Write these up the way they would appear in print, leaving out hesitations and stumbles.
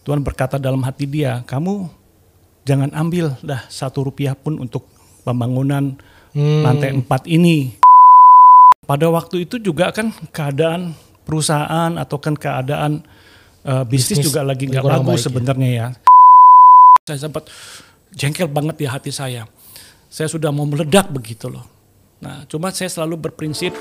Tuhan berkata dalam hati dia, kamu jangan ambil dah 1 rupiah pun untuk pembangunan lantai 4 ini. Pada waktu itu juga kan keadaan perusahaan atau kan keadaan bisnis juga lagi nggak bagus sebenarnya ya. Saya sempat jengkel banget di hati saya. Saya sudah mau meledak begitu loh. Nah, cuma saya selalu berprinsip.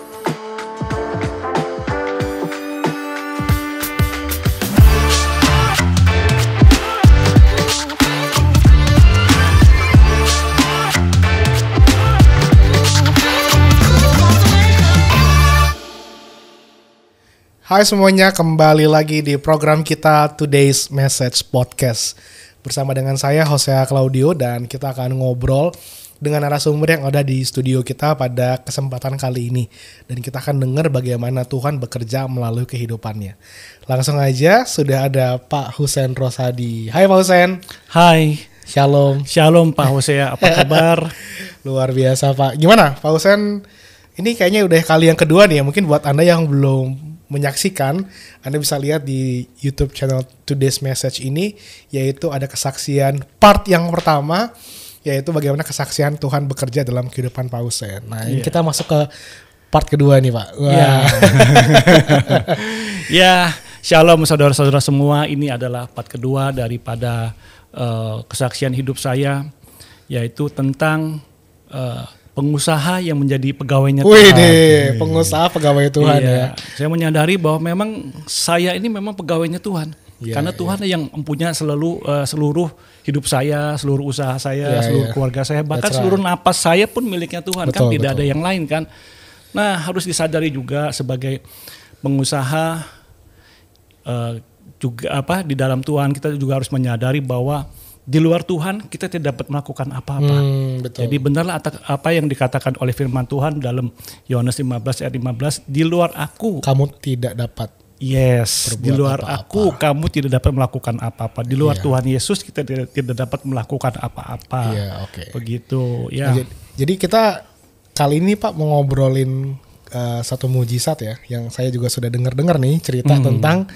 Hai semuanya, kembali lagi di program kita Today's Message Podcast. Bersama dengan saya Hosea Claudio dan kita akan ngobrol dengan narasumber yang ada di studio kita pada kesempatan kali ini. Dan kita akan dengar bagaimana Tuhan bekerja melalui kehidupannya. Langsung aja sudah ada Pak Husein Rosadi. Hai Pak Husein. Hai. Shalom. Shalom Pak Hosea, apa kabar? Luar biasa Pak. Gimana Pak Husein? Ini kayaknya udah kali yang kedua nih ya. Mungkin buat Anda yang belum menyaksikan, Anda bisa lihat di YouTube channel Today's Message ini, yaitu ada kesaksian part yang pertama, yaitu bagaimana kesaksian Tuhan bekerja dalam kehidupan Pak Husein. Nah, ini kita masuk ke part kedua nih Pak. Wah. Ya, shalom saudara-saudara semua. Ini adalah part kedua daripada kesaksian hidup saya, yaitu tentang pengusaha yang menjadi pegawainya Tuhan. Wih deh, pengusaha pegawai Tuhan ya. Saya menyadari bahwa memang saya ini memang pegawainya Tuhan. Karena Tuhan yang mempunyai seluruh hidup saya, seluruh usaha saya, seluruh keluarga saya, bahkan seluruh napas saya pun miliknya Tuhan. Betul, kan tidak ada yang lain kan. Nah, harus disadari juga sebagai pengusaha juga di dalam Tuhan, kita juga harus menyadari bahwa di luar Tuhan kita tidak dapat melakukan apa-apa. Jadi benarlah apa yang dikatakan oleh firman Tuhan dalam Yohanes 15 ayat 15, di luar aku kamu tidak dapat. Yes, di luar aku kamu tidak dapat melakukan apa-apa. Di luar Tuhan Yesus kita tidak dapat melakukan apa-apa. Begitu ya. Jadi kita kali ini Pak mau ngobrolin satu mujizat ya, yang saya juga sudah dengar nih cerita tentang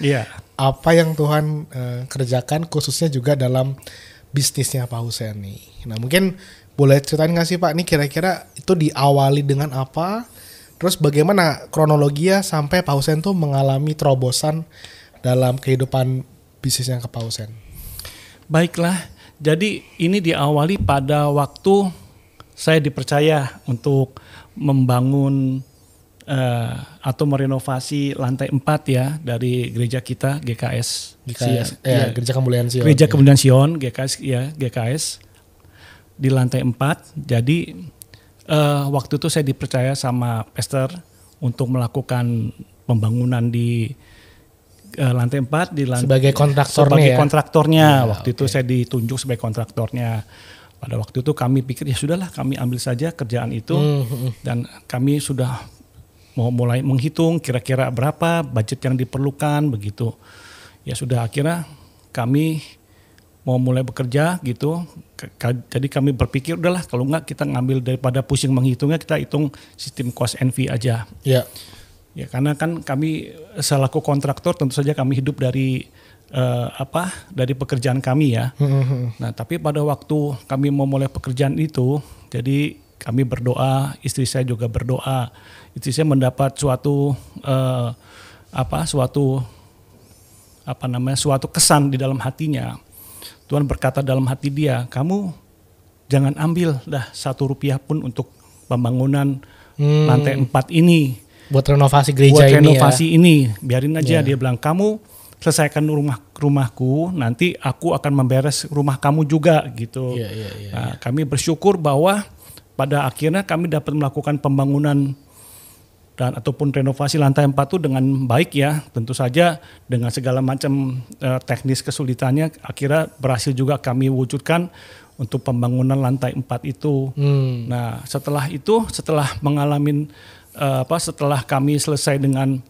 apa yang Tuhan kerjakan khususnya juga dalam bisnisnya Pak Husein nih. Nah, mungkin boleh ceritain nggak sih Pak, ini kira-kira itu diawali dengan apa? Terus bagaimana kronologinya sampai Pak Husein tuh mengalami terobosan dalam kehidupan bisnisnya ke Pak Husein? Baiklah, jadi ini diawali pada waktu saya dipercaya untuk membangun atau merenovasi lantai 4 ya dari gereja kita GKS. Gereja Kemuliaan Sion. Gereja Kemuliaan Sion GKS di lantai 4. Jadi waktu itu saya dipercaya sama pastor untuk melakukan pembangunan di lantai 4 sebagai kontraktornya. Waktu itu saya ditunjuk sebagai kontraktornya. Pada waktu itu kami pikir ya sudahlah, kami ambil saja kerjaan itu dan kami sudah mau mulai menghitung kira-kira berapa budget yang diperlukan begitu. Ya sudah, akhirnya kami mau mulai bekerja gitu. Jadi kami berpikir udahlah kalau enggak kita ngambil daripada pusing menghitungnya, kita hitung sistem cost and fee aja. Ya karena kan kami selaku kontraktor tentu saja kami hidup dari dari pekerjaan kami ya. Nah, tapi pada waktu kami mau mulai pekerjaan itu, jadi kami berdoa, istri saya juga berdoa. Istri saya mendapat suatu kesan di dalam hatinya. Tuhan berkata dalam hati dia, kamu jangan ambil dah 1 rupiah pun untuk pembangunan lantai 4 ini. Buat renovasi gereja ini. Biarin aja, dia bilang, kamu selesaikan rumahku, nanti aku akan memberes rumah kamu juga gitu. Nah, kami bersyukur bahwa pada akhirnya kami dapat melakukan pembangunan dan ataupun renovasi lantai 4 itu dengan baik ya. Tentu saja dengan segala macam teknis kesulitannya akhirnya berhasil juga kami wujudkan untuk pembangunan lantai 4 itu. Nah, setelah itu, setelah kami selesai dengan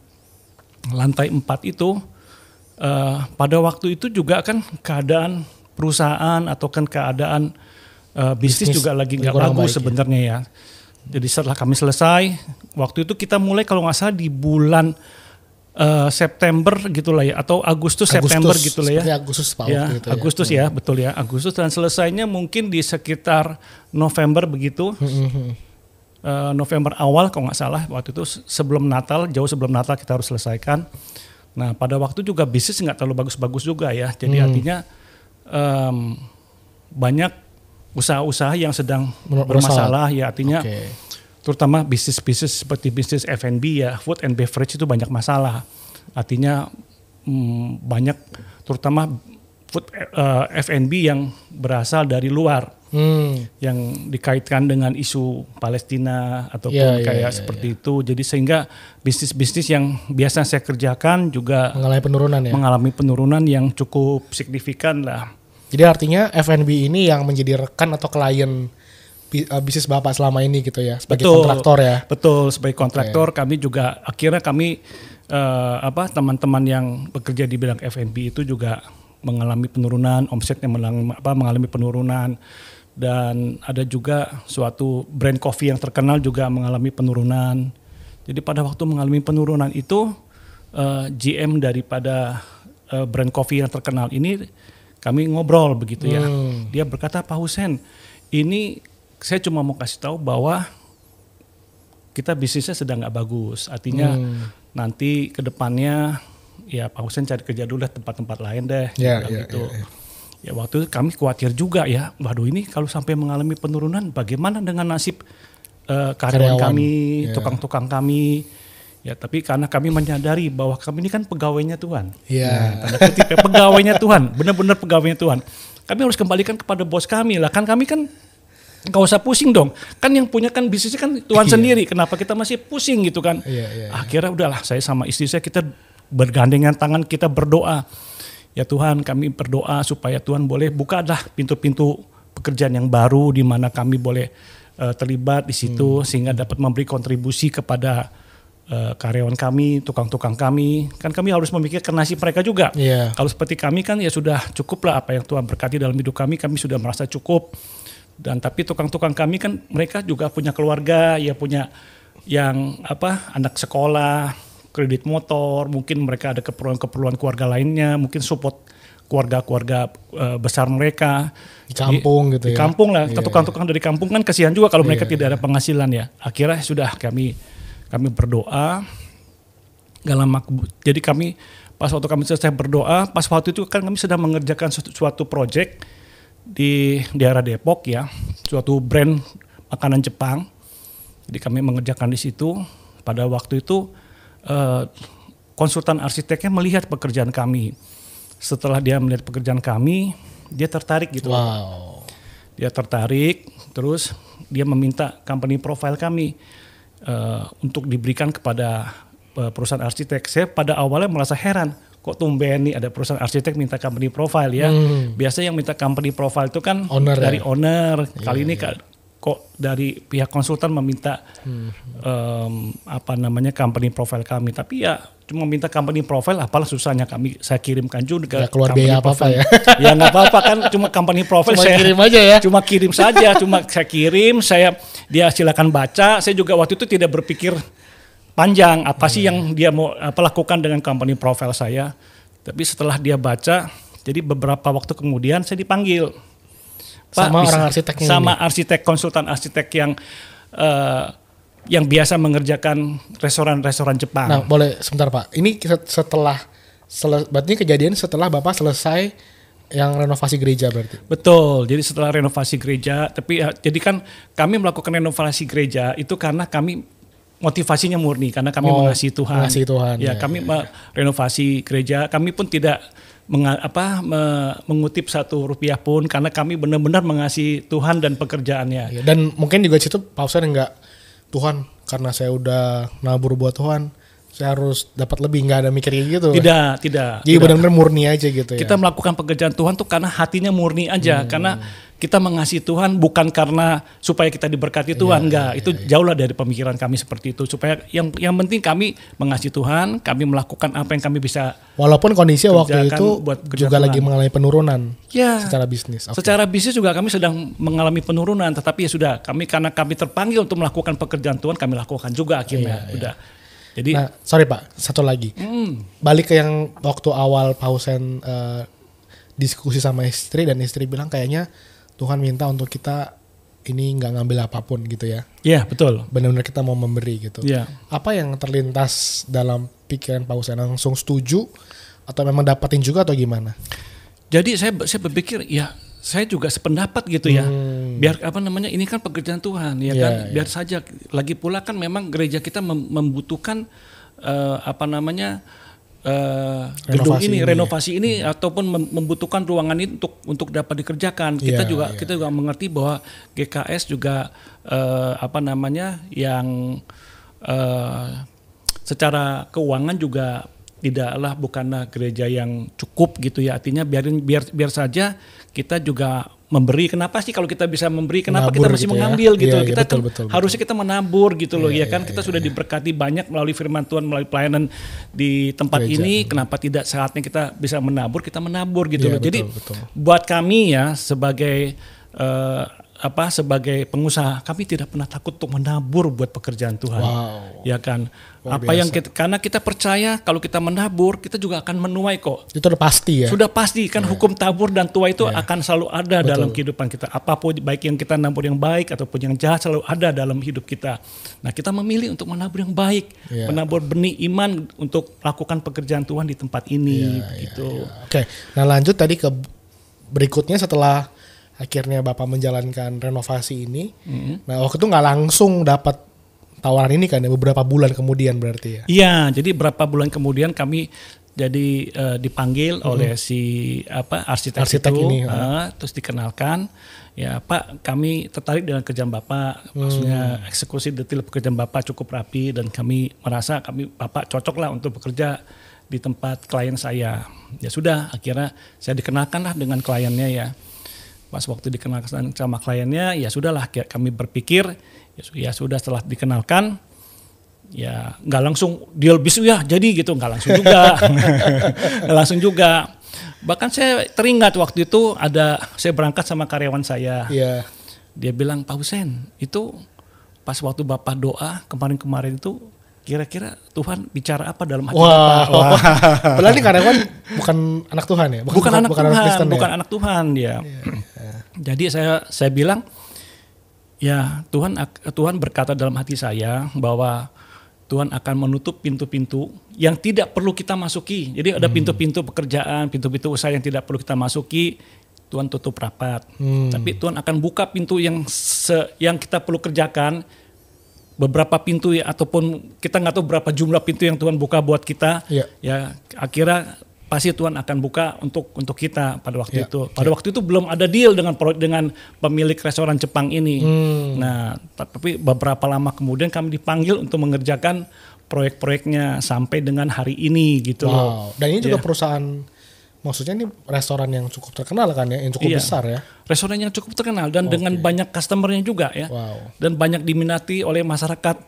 lantai 4 itu, pada waktu itu juga kan keadaan perusahaan atau kan keadaan bisnis juga lagi nggak bagus sebenarnya ya. Jadi setelah kami selesai, waktu itu kita mulai kalau nggak salah di bulan September gitulah ya, atau Agustus September gitulah ya. Agustus Pak. Ya, gitu Agustus ya, betul ya, Agustus, dan selesainya mungkin di sekitar November begitu. November awal kalau nggak salah, waktu itu sebelum Natal, jauh sebelum Natal kita harus selesaikan. Nah pada waktu juga bisnis nggak terlalu bagus-bagus juga ya, jadi artinya banyak usaha-usaha yang sedang bermasalah ya, artinya terutama bisnis-bisnis seperti bisnis F&B ya, food and beverage itu banyak masalah. Artinya banyak terutama food F&B yang berasal dari luar, yang dikaitkan dengan isu Palestina ataupun seperti itu. Jadi sehingga bisnis-bisnis yang biasa saya kerjakan juga mengalami penurunan yang cukup signifikan lah. Jadi artinya F&B ini yang menjadi rekan atau klien bisnis Bapak selama ini gitu ya, sebagai kontraktor ya. Betul, sebagai kontraktor kami juga akhirnya teman-teman yang bekerja di bidang F&B itu juga mengalami penurunan, omsetnya mengalami penurunan, dan ada juga suatu brand coffee yang terkenal juga mengalami penurunan. Jadi pada waktu mengalami penurunan itu GM daripada brand coffee yang terkenal ini kami ngobrol begitu ya. Dia berkata, Pak Hussein, ini saya cuma mau kasih tahu bahwa kita bisnisnya sedang nggak bagus. Artinya nanti ke depannya ya Pak Hussein cari kerja dulu tempat-tempat lain deh. Gitu. Ya waktu itu kami khawatir juga ya. Waduh, ini kalau sampai mengalami penurunan, bagaimana dengan nasib karyawan kami, tukang-tukang kami? Ya tapi karena kami menyadari bahwa kami ini kan pegawainya Tuhan. Tanda kutip ya, pegawainya Tuhan, benar-benar pegawainya Tuhan. Kami harus kembalikan kepada bos kami lah. Kan kami kan nggak usah pusing dong, kan yang punya kan bisnisnya kan Tuhan sendiri, kenapa kita masih pusing gitu kan. Akhirnya udahlah, saya sama istri saya kita bergandengan tangan, kita berdoa, ya Tuhan kami berdoa supaya Tuhan boleh bukalah pintu-pintu pekerjaan yang baru di mana kami boleh terlibat di situ sehingga dapat memberi kontribusi kepada karyawan kami, tukang-tukang kami. Kan kami harus memikirkan nasib mereka juga. Kalau seperti kami kan ya sudah cukup lah apa yang Tuhan berkati dalam hidup kami sudah merasa cukup. Dan tapi tukang-tukang kami kan mereka juga punya keluarga, ya punya yang anak sekolah, kredit motor, mungkin mereka ada keperluan keluarga lainnya, mungkin support keluarga-keluarga besar mereka di kampung gitu ya. Di kampung lah, tukang-tukang dari kampung kan kasihan juga kalau mereka tidak ada penghasilan ya. Akhirnya sudah kami berdoa. Jadi kami pas waktu kami selesai berdoa, pas waktu itu kan kami sedang mengerjakan suatu project di daerah Depok ya, suatu brand makanan Jepang. Jadi kami mengerjakan di situ. Pada waktu itu konsultan arsiteknya melihat pekerjaan kami. Setelah dia melihat pekerjaan kami, dia tertarik gitu. Dia tertarik, terus dia meminta company profile kami untuk diberikan kepada perusahaan arsitek. Saya pada awalnya merasa heran. Kok tumben nih ada perusahaan arsitek minta company profile ya. Biasanya yang minta company profile itu kan dari owner. Kali ini kok dari pihak konsultan meminta company profile kami. Tapi ya cuma minta company profile, apalah susahnya saya kirimkan juga. Gak keluar biaya apa-apa ya. Ya nggak apa-apa kan, cuma company profile saya kirim aja ya. Cuma kirim saja, saya kirim, dia silakan baca. Saya juga waktu itu tidak berpikir panjang apa sih yang dia mau lakukan dengan company profile saya. Tapi setelah dia baca, jadi beberapa waktu kemudian saya dipanggil. Pak, sama orang arsiteknya sama ini. Arsitek, konsultan arsitek yang biasa mengerjakan restoran Jepang. Nah, boleh sebentar Pak. Ini berarti kejadian setelah Bapak selesai yang renovasi gereja berarti? Betul, jadi setelah renovasi gereja, tapi jadi kan kami melakukan renovasi gereja itu karena kami motivasinya murni karena kami mengasihi Tuhan. Ya, kami renovasi gereja, kami pun tidak mengutip ₹1 pun karena kami benar-benar mengasihi Tuhan dan pekerjaannya. Dan mungkin juga situ Pak Hussein enggak, Tuhan karena saya udah nabur buat Tuhan, saya harus dapat lebih, nggak ada mikir gitu. Tidak. Jadi benar-benar murni aja gitu ya. Kita melakukan pekerjaan Tuhan tuh karena hatinya murni aja, karena kita mengasihi Tuhan bukan karena supaya kita diberkati Tuhan, itu jauh lah dari pemikiran kami seperti itu. Supaya yang penting kami mengasihi Tuhan, kami melakukan apa yang kami bisa. Walaupun kondisi waktu itu juga lagi mengalami penurunan secara bisnis. Secara bisnis juga kami sedang mengalami penurunan, tetapi ya sudah karena kami terpanggil untuk melakukan pekerjaan Tuhan, kami lakukan juga akhirnya. Jadi, nah, sorry Pak, satu lagi. Balik ke yang waktu awal Pak Husein diskusi sama istri dan istri bilang kayaknya Tuhan minta untuk kita ini nggak ngambil apapun gitu ya. Iya, betul. Benar-benar kita mau memberi gitu. Iya. Apa yang terlintas dalam pikiran Pak Husein? Langsung setuju atau memang dapatin juga atau gimana? Jadi saya berpikir ya saya juga sependapat gitu ya. Biar ini kan pekerjaan Tuhan ya kan. Biar saja. Lagi pula kan memang gereja kita membutuhkan gedung renovasi ini ataupun membutuhkan ruangan ini untuk dapat dikerjakan. Kita juga mengerti bahwa GKS juga yang secara keuangan juga bukanlah gereja yang cukup gitu ya. Artinya biar saja kita juga memberi. Kenapa sih kalau kita bisa memberi, kenapa menabur kita masih gitu mengambil ya? gitu? Iya, Kita betul. harusnya kita menabur gitu loh ya kan. Kita sudah diberkati banyak melalui firman Tuhan, melalui pelayanan di tempat gereja ini. Kenapa tidak saatnya kita bisa menabur? Kita menabur gitu loh. Jadi buat kami ya sebagai sebagai pengusaha, kami tidak pernah takut untuk menabur buat pekerjaan Tuhan. Ya kan. Karena kita percaya kalau kita menabur, kita juga akan menuai kok. Itu udah pasti ya. Sudah pasti kan hukum tabur dan tuai itu akan selalu ada dalam kehidupan kita. Apapun baik yang kita nabur yang baik ataupun yang jahat selalu ada dalam hidup kita. Nah, kita memilih untuk menabur yang baik, menabur benih iman untuk melakukan pekerjaan Tuhan di tempat ini gitu. Oke. Nah, lanjut tadi ke berikutnya setelah akhirnya Bapak menjalankan renovasi ini. Nah, waktu itu nggak langsung dapat tawaran ini kan ya, beberapa bulan kemudian berarti ya? Iya, jadi berapa bulan kemudian kami jadi dipanggil oleh si arsitek itu, ini. Terus dikenalkan, ya Pak, kami tertarik dengan kerjaan Bapak, maksudnya eksekusi detail pekerjaan Bapak cukup rapi dan kami merasa Bapak cocok lah untuk bekerja di tempat klien saya. Ya sudah, akhirnya saya dikenalkanlah dengan kliennya ya. Pas waktu dikenalkan sama kliennya, ya sudahlah kami berpikir, ya sudah setelah dikenalkan, ya nggak langsung deal bis ya jadi gitu, nggak langsung juga. Bahkan saya teringat waktu itu saya berangkat sama karyawan saya, dia bilang, Pak Husein, itu pas waktu Bapak doa kemarin itu, kira-kira Tuhan bicara apa dalam hati Bapak? Padahal ini karyawan bukan anak Tuhan ya? Bukan anak Tuhan dia. Jadi saya bilang, ya Tuhan berkata dalam hati saya bahwa Tuhan akan menutup pintu-pintu yang tidak perlu kita masuki. Jadi ada pintu-pintu pekerjaan, pintu-pintu usaha yang tidak perlu kita masuki, Tuhan tutup rapat. Tapi Tuhan akan buka pintu yang kita perlu kerjakan. Beberapa pintu ya, ataupun kita nggak tahu berapa jumlah pintu yang Tuhan buka buat kita, ya akhirnya pasti Tuhan akan buka untuk kita pada waktu itu. Pada waktu itu belum ada deal dengan pemilik restoran Jepang ini. Nah, tapi beberapa lama kemudian kami dipanggil untuk mengerjakan proyek-proyeknya sampai dengan hari ini gitu loh. Dan ini juga perusahaan, maksudnya ini restoran yang cukup terkenal kan ya, yang cukup besar ya. Restoran yang cukup terkenal dan dengan banyak customernya juga ya. Dan banyak diminati oleh masyarakat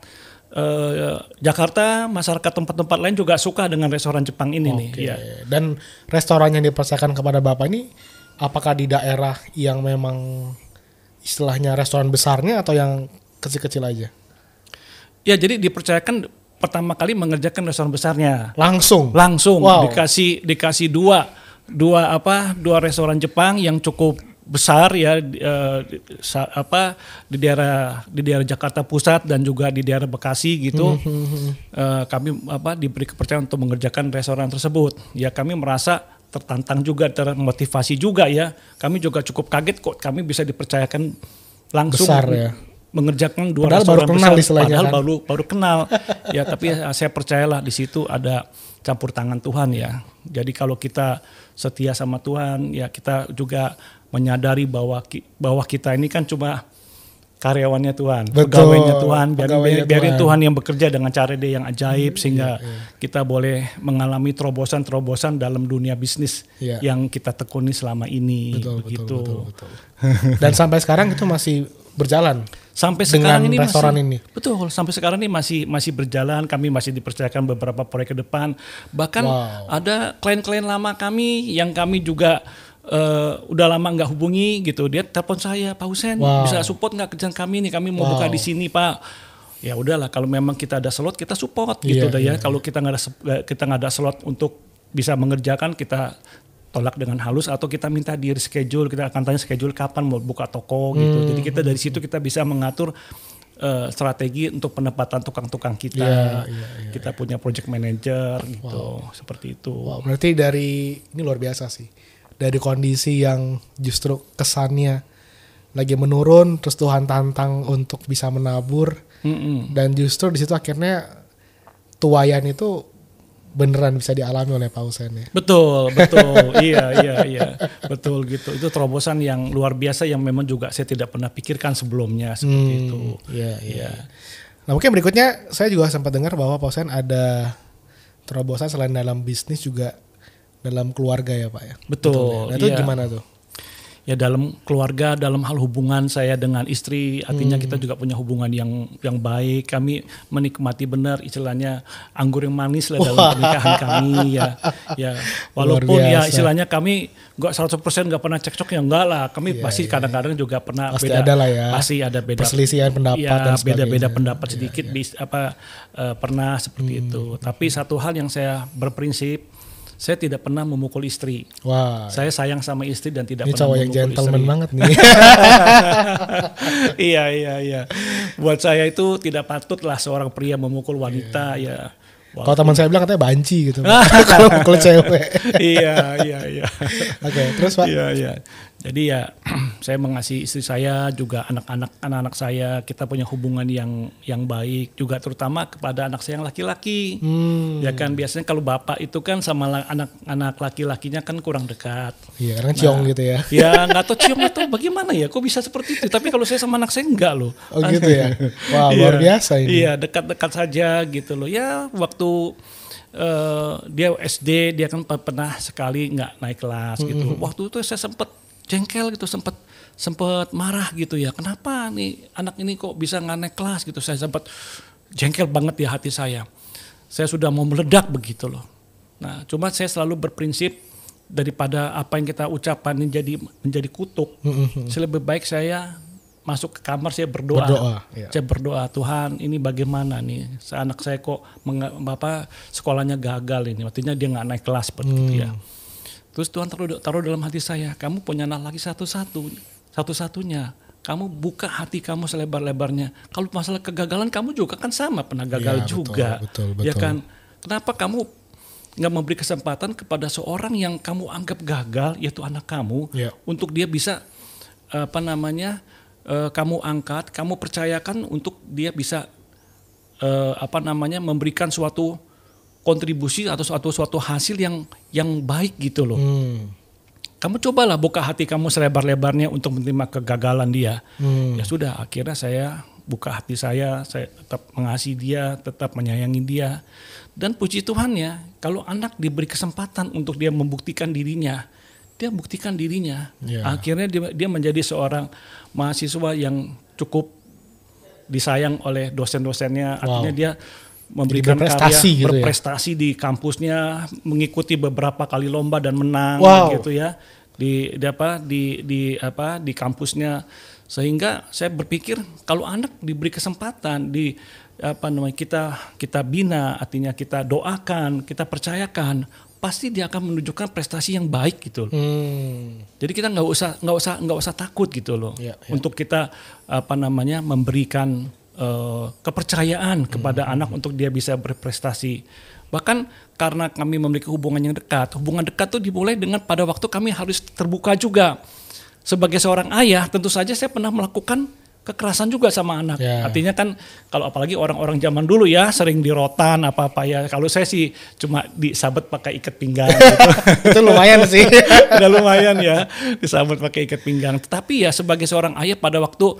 Jakarta, masyarakat tempat-tempat lain juga suka dengan restoran Jepang ini nih. Ya. Dan restoran yang dipersiapkan kepada Bapak ini, apakah di daerah yang memang istilahnya restoran besarnya atau yang kecil-kecil aja? Ya, jadi dipercayakan pertama kali mengerjakan restoran besarnya. Langsung. Dikasih dua restoran Jepang yang cukup besar ya, di daerah Jakarta Pusat dan juga di daerah Bekasi gitu. Kami diberi kepercayaan untuk mengerjakan restoran tersebut. Ya, kami merasa tertantang juga, termotivasi juga ya. Kami juga cukup kaget kok kami bisa dipercayakan langsung besar, ya, mengerjakan dua restoran besar. Padahal baru kenal. Ya, tapi saya percayalah di situ ada campur tangan Tuhan ya. Jadi kalau kita setia sama Tuhan, ya kita juga menyadari bahwa kita ini kan cuma karyawannya Tuhan, pegawainya Tuhan, biarin Tuhan yang bekerja dengan cara dia yang ajaib sehingga kita boleh mengalami terobosan-terobosan dalam dunia bisnis yang kita tekuni selama ini. Betul. Dan sampai sekarang itu masih berjalan. Sampai sekarang ini restoran masih, ini. Betul, sampai sekarang ini masih berjalan. Kami masih dipercayakan beberapa proyek ke depan. Bahkan ada klien-klien lama kami yang kami juga udah lama nggak hubungi gitu. Dia telepon saya, Pak Husein, bisa support nggak kerjaan kami nih? Kami mau buka di sini, Pak. ya udahlah kalau memang kita ada slot kita support gitu ya. Kalau kita nggak ada slot untuk bisa mengerjakan, kita tolak dengan halus atau kita minta di reschedule, kita akan tanya schedule kapan mau buka toko gitu. Jadi kita dari situ kita bisa mengatur strategi untuk penempatan tukang-tukang kita. Kita punya project manager gitu, seperti itu. Wow, berarti ini luar biasa sih. Dari kondisi yang justru kesannya lagi menurun, terus Tuhan tantang untuk bisa menabur, dan justru di situ akhirnya tuayan itu beneran bisa dialami oleh Pak Hussein ya. Betul, iya, betul gitu. Itu terobosan yang luar biasa yang memang juga saya tidak pernah pikirkan sebelumnya seperti itu. Iya. Nah mungkin berikutnya saya juga sempat dengar bahwa Pak Hussein ada terobosan selain dalam bisnis juga dalam keluarga ya Pak ya. Betul. Nah itu gimana tuh? Ya dalam keluarga, dalam hal hubungan saya dengan istri, artinya kita juga punya hubungan yang baik. Kami menikmati benar istilahnya anggur yang manis lah dalam pernikahan kami ya. Walaupun ya istilahnya kami nggak 100% nggak pernah cekcok ya enggak lah. Kami pasti kadang-kadang juga pernah pasti ada lah ya. Pasti ada beda perselisihan pendapat dan beda-beda pendapat sedikit pernah seperti itu. Tapi satu hal yang saya berprinsip, saya tidak pernah memukul istri. Wah. Saya sayang sama istri dan tidak memukul pernah memukul istri. Ini cowok yang gentleman banget nih. Iya. Buat saya itu tidak patut lah seorang pria memukul wanita ya. Kalau teman saya bilang katanya banci gitu. Kalau mukul cewek. Iya. Oke, terus Pak? Iya. Jadi ya saya mengasihi istri saya, juga anak-anak saya, kita punya hubungan yang baik juga, terutama kepada anak saya yang laki-laki. Ya kan biasanya kalau bapak itu kan sama anak laki-lakinya kan kurang dekat. Iya, karena ciong gitu ya. Ya nggak tahu ciong atau bagaimana ya, kok bisa seperti itu. Tapi kalau saya sama anak saya enggak loh. Oh gitu ya. Wah luar biasa ini. Iya, dekat-dekat saja gitu loh. Ya waktu dia SD dia kan pernah sekali nggak naik kelas gitu. Waktu itu saya sempat jengkel gitu, sempat marah gitu ya. Kenapa nih anak ini kok bisa nggak naik kelas gitu. Saya sempat jengkel banget di hati saya. Saya sudah mau meledak begitu loh. Nah, cuma saya selalu berprinsip daripada apa yang kita ucapkan menjadi kutuk. Lebih baik saya masuk ke kamar, saya berdoa. Saya berdoa, Tuhan ini bagaimana nih, anak saya kok sekolahnya gagal ini, artinya dia nggak naik kelas seperti itu ya. Terus Tuhan taruh dalam hati saya, kamu punya anak lagi satu-satunya. Kamu buka hati kamu selebar-lebarnya. Kalau masalah kegagalan kamu juga kan sama, pernah gagal juga. Betul. Ya kan? Kenapa kamu nggak memberi kesempatan kepada seorang yang kamu anggap gagal, yaitu anak kamu, untuk dia bisa kamu angkat, kamu percayakan untuk dia bisa memberikan suatu kontribusi atau suatu hasil yang baik gitu loh. Kamu cobalah buka hati kamu selebar-lebarnya untuk menerima kegagalan dia. Ya sudah, akhirnya saya buka hati saya tetap mengasihi dia, tetap menyayangi dia. Dan puji Tuhan ya, kalau anak diberi kesempatan untuk dia membuktikan dirinya, dia buktikan dirinya. Akhirnya dia menjadi seorang mahasiswa yang cukup disayang oleh dosen-dosennya. Artinya dia memberikan karya berprestasi di kampusnya, mengikuti beberapa kali lomba dan menang gitu ya di kampusnya. Sehingga saya berpikir kalau anak diberi kesempatan kita bina, artinya kita doakan, kita percayakan, pasti dia akan menunjukkan prestasi yang baik gitu loh. Jadi kita nggak usah takut gitu loh untuk kita memberikan kepercayaan kepada anak untuk dia bisa berprestasi. Bahkan karena kami memiliki hubungan yang dekat, hubungan dekat itu dimulai dengan pada waktu kami harus terbuka juga. Sebagai seorang ayah, tentu saja saya pernah melakukan kekerasan juga sama anak. Artinya kan kalau apalagi orang-orang zaman dulu ya sering dirotan apa-apa ya. Kalau saya sih cuma disabet pakai ikat pinggang gitu. Itu lumayan sih. Udah lumayan ya, disabet pakai ikat pinggang. Tetapi ya sebagai seorang ayah pada waktu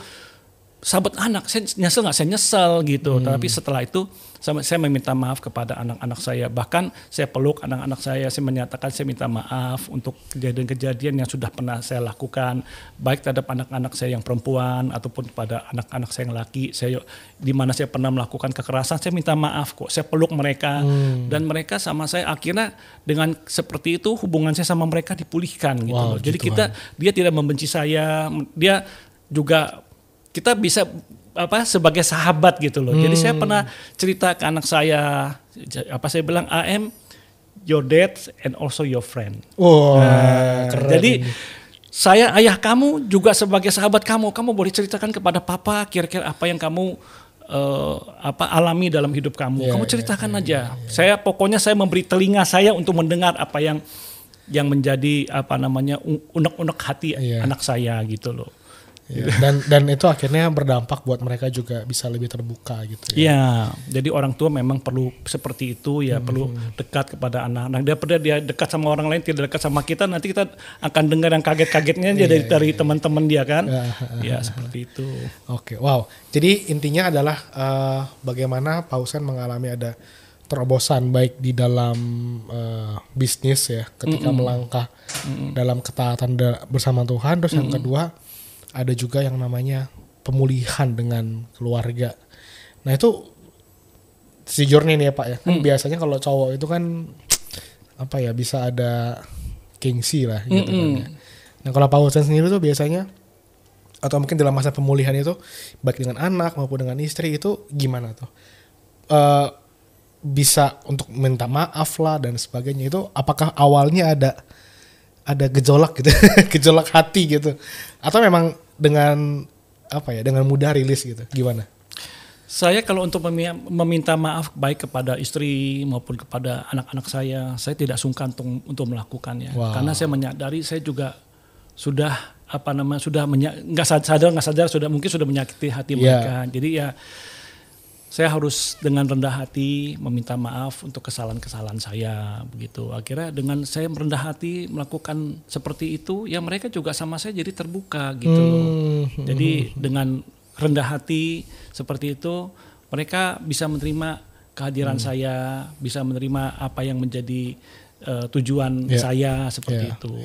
sahabat anak, saya nyesel nggak? Saya nyesel gitu. Tapi setelah itu saya meminta maaf kepada anak-anak saya. Bahkan saya peluk anak-anak saya menyatakan saya minta maaf untuk kejadian-kejadian yang sudah pernah saya lakukan, baik terhadap anak-anak saya yang perempuan ataupun pada anak-anak saya yang laki. Di mana saya pernah melakukan kekerasan, saya minta maaf kok. Saya peluk mereka dan mereka sama saya. Akhirnya dengan seperti itu hubungan saya sama mereka dipulihkan gitu loh. Jadi dia tidak membenci saya, dia juga kita bisa sebagai sahabat gitu loh. Jadi saya pernah cerita ke anak saya, saya bilang I am your dad and also your friend. Keren. Jadi saya ayah kamu juga sebagai sahabat kamu. Kamu boleh ceritakan kepada papa kira-kira apa yang kamu alami dalam hidup kamu. Kamu ceritakan aja. Saya pokoknya saya memberi telinga saya untuk mendengar apa yang menjadi unek-unek hati anak saya gitu loh. Dan itu akhirnya berdampak buat mereka juga bisa lebih terbuka gitu ya. Iya, jadi orang tua memang perlu seperti itu ya, perlu dekat kepada anak-anak. Daripada dia dekat sama orang lain, tidak dekat sama kita, nanti kita akan dengar yang kaget-kagetnya dari teman-teman dia kan. Ya seperti itu. Oke, wow. Jadi intinya adalah bagaimana Pak Husein mengalami ada terobosan baik di dalam bisnis ya, ketika melangkah dalam ketaatan bersama Tuhan. Terus yang kedua, ada juga yang namanya pemulihan dengan keluarga. Nah itu sejujurnya nih ya Pak ya. Kan biasanya kalau cowok itu kan bisa ada gengsi lah gitu kan ya. Nah kalau Pak Husein sendiri tuh biasanya atau mungkin dalam masa pemulihan itu baik dengan anak maupun dengan istri itu gimana tuh? Bisa untuk minta maaf lah dan sebagainya itu apakah awalnya ada gejolak gitu, gejolak hati gitu, atau memang dengan dengan mudah rilis gitu, gimana? Saya kalau untuk meminta maaf baik kepada istri maupun kepada anak-anak saya tidak sungkan untuk melakukannya. Wow. Karena saya menyadari saya juga sudah nggak sadar sudah menyakiti hati mereka. Jadi ya saya harus dengan rendah hati meminta maaf untuk kesalahan-kesalahan saya begitu. Akhirnya dengan saya merendah hati melakukan seperti itu, ya mereka juga sama saya jadi terbuka gitu loh. Jadi dengan rendah hati seperti itu, mereka bisa menerima kehadiran saya, bisa menerima apa yang menjadi tujuan saya seperti itu.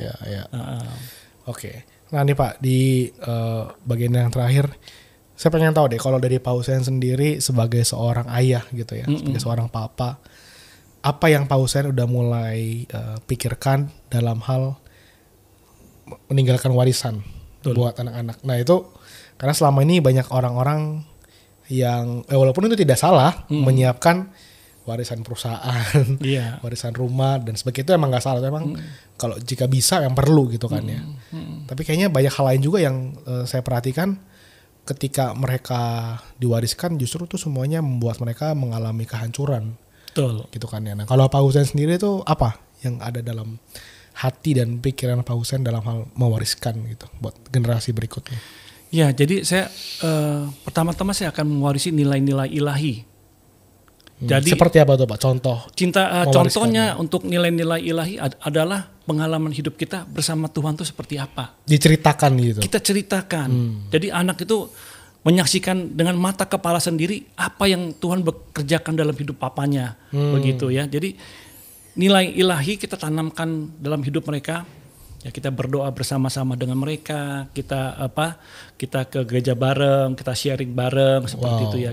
Oke. Nah nih Pak, di bagian yang terakhir, saya pengen tahu deh kalau dari Pak Husein sendiri sebagai seorang ayah gitu ya, sebagai seorang papa, apa yang Pak Husein udah mulai pikirkan dalam hal meninggalkan warisan buat anak-anak. Nah itu karena selama ini banyak orang-orang yang walaupun itu tidak salah menyiapkan warisan perusahaan, warisan rumah dan sebagainya, itu emang nggak salah, itu emang kalau jika bisa yang perlu gitu kan ya. Tapi kayaknya banyak hal lain juga yang saya perhatikan. Ketika mereka diwariskan justru tuh semuanya membuat mereka mengalami kehancuran. Betul. Gitu kan ya. Nah kalau Pak Husein sendiri tuh apa yang ada dalam hati dan pikiran Pak Husein dalam hal mewariskan gitu buat generasi berikutnya? Ya jadi saya pertama-tama saya akan mewarisi nilai-nilai ilahi. Jadi seperti apa tuh Pak? Contohnya untuk nilai-nilai ilahi adalah pengalaman hidup kita bersama Tuhan itu seperti apa. Diceritakan gitu. Kita ceritakan. Jadi anak itu menyaksikan dengan mata kepala sendiri apa yang Tuhan bekerjakan dalam hidup papanya, begitu ya. Jadi nilai ilahi kita tanamkan dalam hidup mereka. Ya kita berdoa bersama-sama dengan mereka, kita ke gereja bareng, kita sharing bareng seperti itu ya.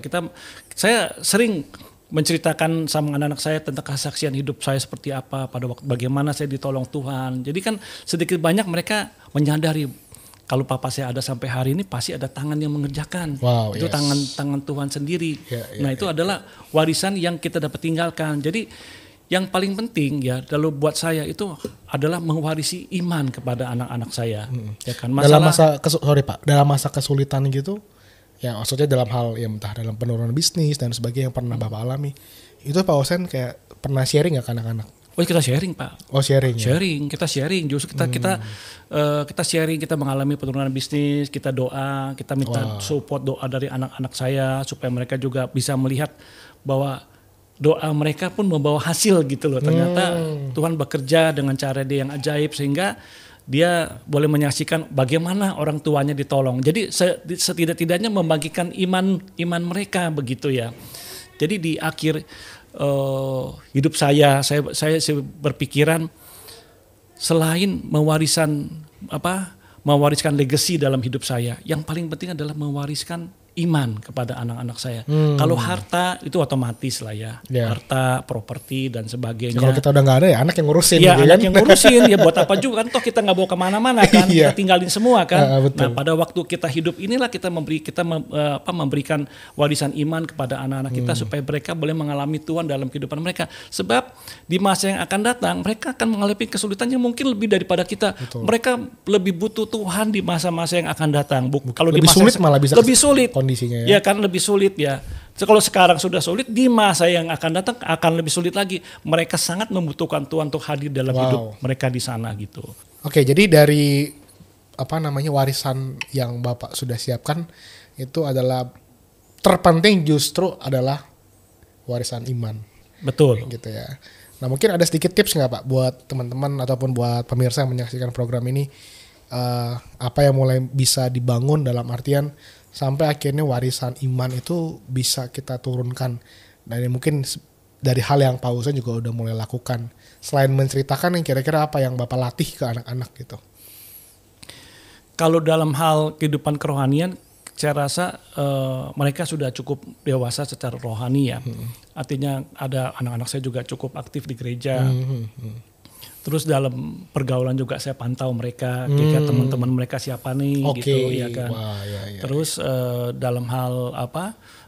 Saya sering menceritakan sama anak-anak saya tentang kesaksian hidup saya seperti apa pada waktu bagaimana saya ditolong Tuhan. Jadi kan sedikit banyak mereka menyadari kalau papa saya ada sampai hari ini pasti ada tangan yang mengerjakan. Itu tangan Tuhan sendiri. Itu adalah warisan yang kita dapat tinggalkan. Jadi yang paling penting ya kalau buat saya itu adalah mewarisi iman kepada anak-anak saya. Ya kan dalam masa kesulitan gitu. Ya maksudnya dalam hal ya entah dalam penurunan bisnis dan sebagainya yang pernah Bapak alami. Itu Pak Husein kayak pernah sharing gak ke anak-anak? Oh kita sharing Pak. Oh sharing ya? Kita sharing. Justru kita sharing, kita mengalami penurunan bisnis, kita doa, kita minta support doa dari anak-anak saya supaya mereka juga bisa melihat bahwa doa mereka pun membawa hasil gitu loh. Ternyata Tuhan bekerja dengan cara dia yang ajaib sehingga dia boleh menyaksikan bagaimana orang tuanya ditolong. Jadi setidak-tidaknya membagikan iman mereka begitu ya. Jadi di akhir hidup saya berpikiran selain mewariskan legacy dalam hidup saya, yang paling penting adalah mewariskan iman kepada anak-anak saya. Kalau harta itu otomatis lah ya, harta, properti dan sebagainya. Kalau kita udah nggak ada ya anak yang ngurusin. Ya anak yang ngurusin ya buat apa juga kan, toh kita nggak bawa kemana-mana kan, kita tinggalin semua kan. Nah pada waktu kita hidup inilah kita memberikan warisan iman kepada anak-anak kita supaya mereka boleh mengalami Tuhan dalam kehidupan mereka. Sebab di masa yang akan datang mereka akan mengalami kesulitan yang mungkin lebih daripada kita. Betul. Mereka lebih butuh Tuhan di masa-masa yang akan datang. Kalau lebih di masa sulit malah bisa lebih sulit kondisinya ya kan, lebih sulit ya. Kalau sekarang sudah sulit, di masa yang akan datang akan lebih sulit lagi. Mereka sangat membutuhkan Tuhan untuk hadir dalam hidup mereka di sana gitu. Oke, jadi dari warisan yang Bapak sudah siapkan itu adalah terpenting justru adalah warisan iman. Betul. Gitu ya. Nah mungkin ada sedikit tips nggak Pak buat teman-teman ataupun buat pemirsa yang menyaksikan program ini, apa yang mulai bisa dibangun dalam artian sampai akhirnya warisan iman itu bisa kita turunkan. Dan mungkin dari hal yang Pak Husein juga udah mulai lakukan. Selain menceritakan yang kira-kira apa yang Bapak latih ke anak-anak gitu. Kalau dalam hal kehidupan kerohanian, saya rasa mereka sudah cukup dewasa secara rohani ya. Artinya ada anak-anak saya juga cukup aktif di gereja. Terus dalam pergaulan juga saya pantau mereka, kira teman-teman mereka siapa nih gitu ya kan. Wah, ya. Terus dalam hal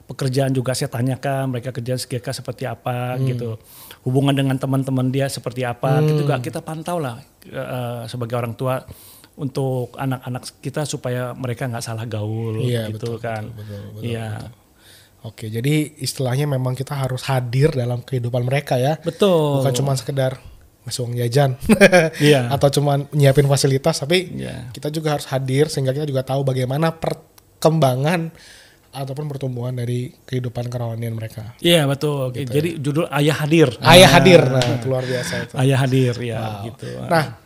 pekerjaan juga saya tanyakan mereka kerjaan seperti apa gitu. Hubungan dengan teman-teman dia seperti apa, gitu juga kita pantau lah sebagai orang tua untuk anak-anak kita supaya mereka nggak salah gaul gitu kan. Betul. Iya. Oke, jadi istilahnya memang kita harus hadir dalam kehidupan mereka ya. Betul. Bukan cuma sekedar ngasih uang jajan atau cuma nyiapin fasilitas, tapi kita juga harus hadir sehingga kita juga tahu bagaimana perkembangan ataupun pertumbuhan dari kehidupan kerohanian mereka. Iya betul. Gitu. Jadi judul Ayah Hadir. Ayah Hadir, nah luar biasa itu. Ayah Hadir ya gitu. Nah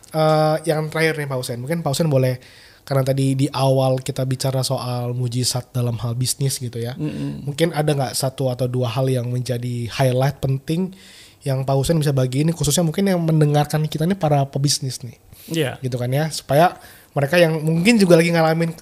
yang terakhir nih Pak Husein, mungkin Pak Husein boleh, karena tadi di awal kita bicara soal mujizat dalam hal bisnis gitu ya. Mungkin ada nggak satu atau dua hal yang menjadi highlight penting yang Pak Husein bisa bagi ini, khususnya mungkin yang mendengarkan kita ini para pebisnis nih. Gitu kan ya, supaya mereka yang mungkin juga lagi ngalamin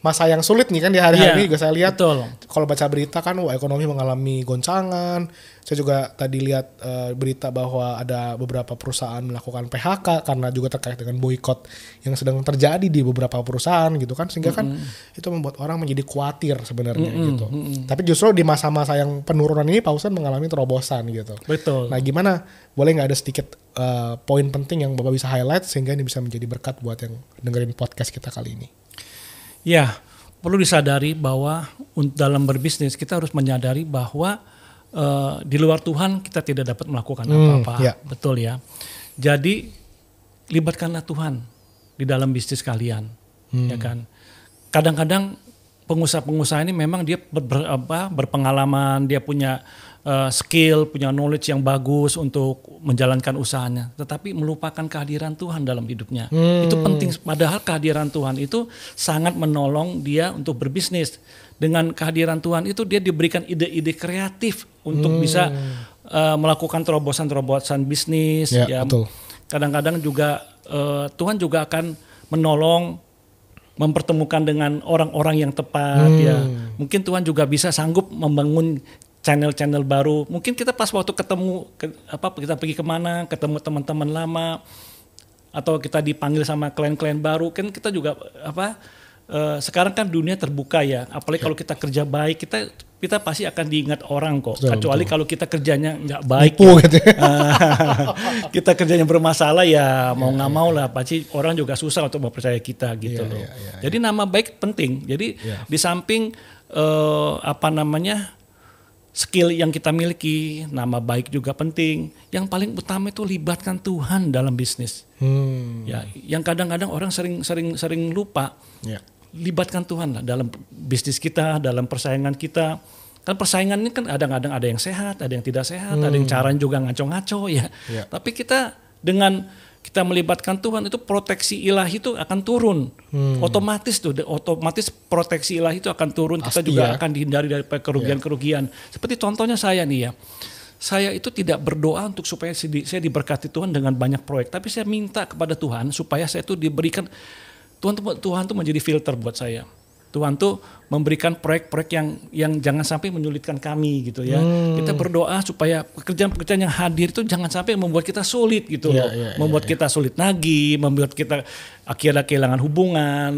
masa yang sulit nih kan di hari-hari ini juga saya lihat. Kalau baca berita kan ekonomi mengalami goncangan. Saya juga tadi lihat berita bahwa ada beberapa perusahaan melakukan PHK karena juga terkait dengan boykot yang sedang terjadi di beberapa perusahaan gitu kan, sehingga kan itu membuat orang menjadi khawatir sebenarnya gitu. Tapi justru di masa-masa yang penurunan ini Pak Husein mengalami terobosan gitu. Betul. Nah gimana, boleh nggak ada sedikit poin penting yang Bapak bisa highlight sehingga ini bisa menjadi berkat buat yang dengerin podcast kita kali ini? Ya, perlu disadari bahwa dalam berbisnis kita harus menyadari bahwa di luar Tuhan kita tidak dapat melakukan apa-apa. Betul ya. Jadi libatkanlah Tuhan di dalam bisnis kalian, ya kan. Kadang-kadang pengusaha-pengusaha ini memang dia berpengalaman, dia punya skill, punya knowledge yang bagus untuk menjalankan usahanya, tetapi melupakan kehadiran Tuhan dalam hidupnya. Itu penting, padahal kehadiran Tuhan itu sangat menolong dia untuk berbisnis. Dengan kehadiran Tuhan itu dia diberikan ide-ide kreatif untuk bisa melakukan terobosan-terobosan bisnis. Ya, betul. Kadang-kadang juga Tuhan juga akan menolong mempertemukan dengan orang-orang yang tepat. Ya, mungkin Tuhan juga bisa sanggup membangun channel-channel baru. Mungkin kita pas waktu ketemu kita pergi kemana, ketemu teman-teman lama, atau kita dipanggil sama klien-klien baru, kan kita juga sekarang kan dunia terbuka ya. Apalagi kalau kita kerja baik, kita pasti akan diingat orang kok. Kecuali kalau kita kerjanya nggak baik, gitu. kita kerjanya bermasalah ya mau nggak mau lah, pasti orang juga susah untuk mempercayai kita gitu loh. Jadi nama baik penting. Jadi di samping skill yang kita miliki, nama baik juga penting. Yang paling utama itu libatkan Tuhan dalam bisnis. Ya, yang kadang-kadang orang sering lupa. Libatkan Tuhan lah dalam bisnis kita, dalam persaingan kita. Kan persaingan ini kan kadang-kadang ada yang sehat, ada yang tidak sehat, ada yang caranya juga ngaco-ngaco ya. Tapi kita dengan kita melibatkan Tuhan, itu proteksi ilahi itu akan turun. Otomatis proteksi ilahi itu akan turun. Kita juga akan dihindari dari kerugian-kerugian. Seperti contohnya saya nih ya. Saya itu tidak berdoa untuk supaya saya diberkati Tuhan dengan banyak proyek, tapi saya minta kepada Tuhan supaya saya itu diberikan Tuhan tuh menjadi filter buat saya. Tuhan tuh memberikan proyek-proyek yang jangan sampai menyulitkan kami gitu ya. Kita berdoa supaya pekerjaan-pekerjaan yang hadir itu jangan sampai membuat kita sulit gitu loh. Membuat kita sulit nagih, membuat kita akhirnya kehilangan hubungan,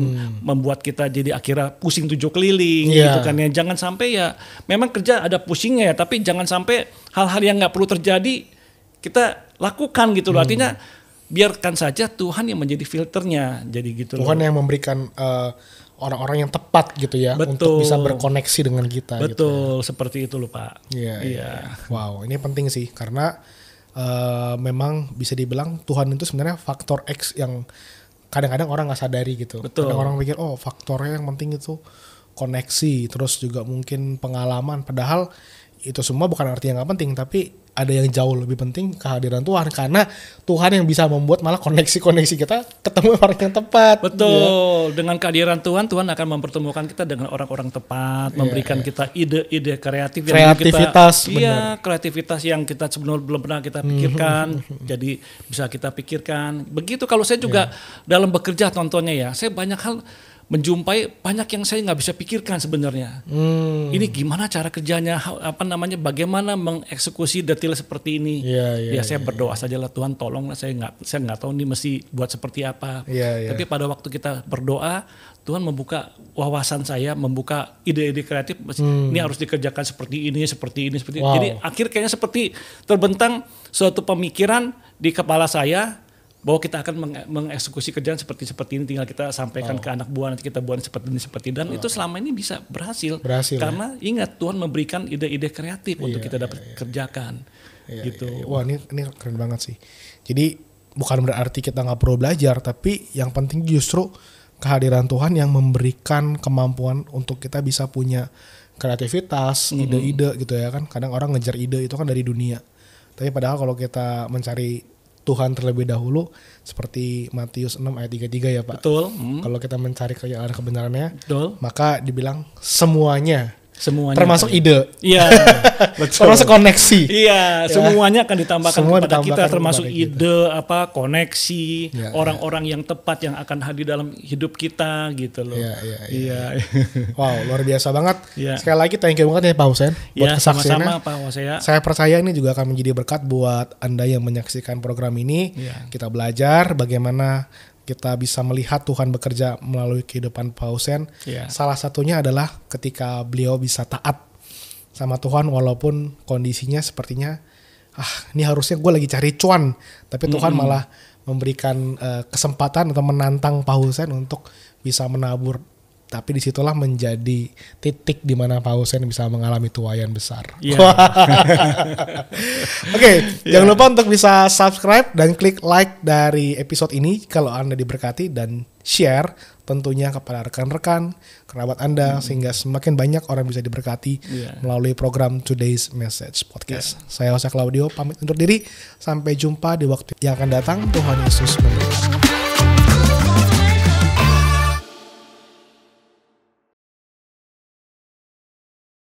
membuat kita jadi akhirnya pusing 7 keliling gitu kan ya. Jangan sampai ya memang kerja ada pusingnya ya, tapi jangan sampai hal-hal yang nggak perlu terjadi kita lakukan gitu loh. Artinya biarkan saja Tuhan yang menjadi filternya. Jadi gitu Tuhan loh. yang memberikan orang-orang yang tepat gitu ya. Betul. Untuk bisa berkoneksi dengan kita. Betul, gitu. seperti itu loh Pak. Iya. Wow, ini penting sih karena memang bisa dibilang Tuhan itu sebenarnya faktor X yang kadang-kadang orang nggak sadari gitu. Betul. Kadang orang pikir faktornya yang penting itu koneksi, terus juga mungkin pengalaman. Padahal itu semua bukan artinya nggak penting, tapi ada yang jauh lebih penting, kehadiran Tuhan. Karena Tuhan yang bisa membuat malah koneksi-koneksi kita ketemu orang yang tepat. Betul. Dengan kehadiran Tuhan, Tuhan akan mempertemukan kita dengan orang-orang tepat, memberikan kita ide-ide kreatif. Kreativitas. Iya, kreativitas yang kita sebenarnya belum pernah kita pikirkan. Jadi bisa kita pikirkan. Begitu kalau saya juga dalam bekerja contohnya ya, saya banyak hal menjumpai banyak yang saya nggak bisa pikirkan sebenarnya. Ini gimana cara kerjanya, bagaimana mengeksekusi detail seperti ini. Saya berdoa sajalah Tuhan tolonglah, saya nggak tahu ini mesti buat seperti apa. Tapi pada waktu kita berdoa, Tuhan membuka wawasan saya, membuka ide-ide kreatif. Ini harus dikerjakan seperti ini. Jadi akhir kayaknya seperti terbentang suatu pemikiran di kepala saya, bahwa kita akan mengeksekusi kerjaan seperti ini, tinggal kita sampaikan ke anak buah, nanti kita buat seperti ini, dan itu selama ini bisa berhasil karena ingat Tuhan memberikan ide-ide kreatif untuk kita dapat kerjakan gitu. Wah, ini keren banget sih. Jadi bukan berarti kita nggak perlu belajar, tapi yang penting justru kehadiran Tuhan yang memberikan kemampuan untuk kita bisa punya kreativitas, ide-ide gitu ya kan. Kadang orang ngejar ide itu kan dari dunia, tapi padahal kalau kita mencari Tuhan terlebih dahulu, seperti Matius 6 ayat 33 ya Pak. Betul. Kalau kita mencari kebenarannya, betul, maka dibilang semuanya termasuk ide. Iya. Betul. Termasuk koneksi. Iya, semuanya akan ditambahkan kepada kita, termasuk ide, koneksi, orang-orang yang tepat yang akan hadir dalam hidup kita gitu loh. Iya. Wow, luar biasa banget. Sekali lagi thank you banget ya Pak Husein buat kesaksiannya. Sama-sama Pak Hosea. Saya percaya ini juga akan menjadi berkat buat Anda yang menyaksikan program ini. Kita belajar bagaimana kita bisa melihat Tuhan bekerja melalui kehidupan Pak Husein. Salah satunya adalah ketika beliau bisa taat sama Tuhan walaupun kondisinya sepertinya ini harusnya gue lagi cari cuan, tapi Tuhan malah memberikan kesempatan atau menantang Pak Husein untuk bisa menabur. Tapi disitulah menjadi titik di mana Pak Husein bisa mengalami tuaian besar. Oke, jangan lupa untuk bisa subscribe dan klik like dari episode ini kalau Anda diberkati, dan share tentunya kepada rekan-rekan, kerabat Anda, sehingga semakin banyak orang bisa diberkati melalui program Today's Message Podcast. Saya Jose Claudio pamit undur diri, sampai jumpa di waktu yang akan datang. Tuhan Yesus memberkati.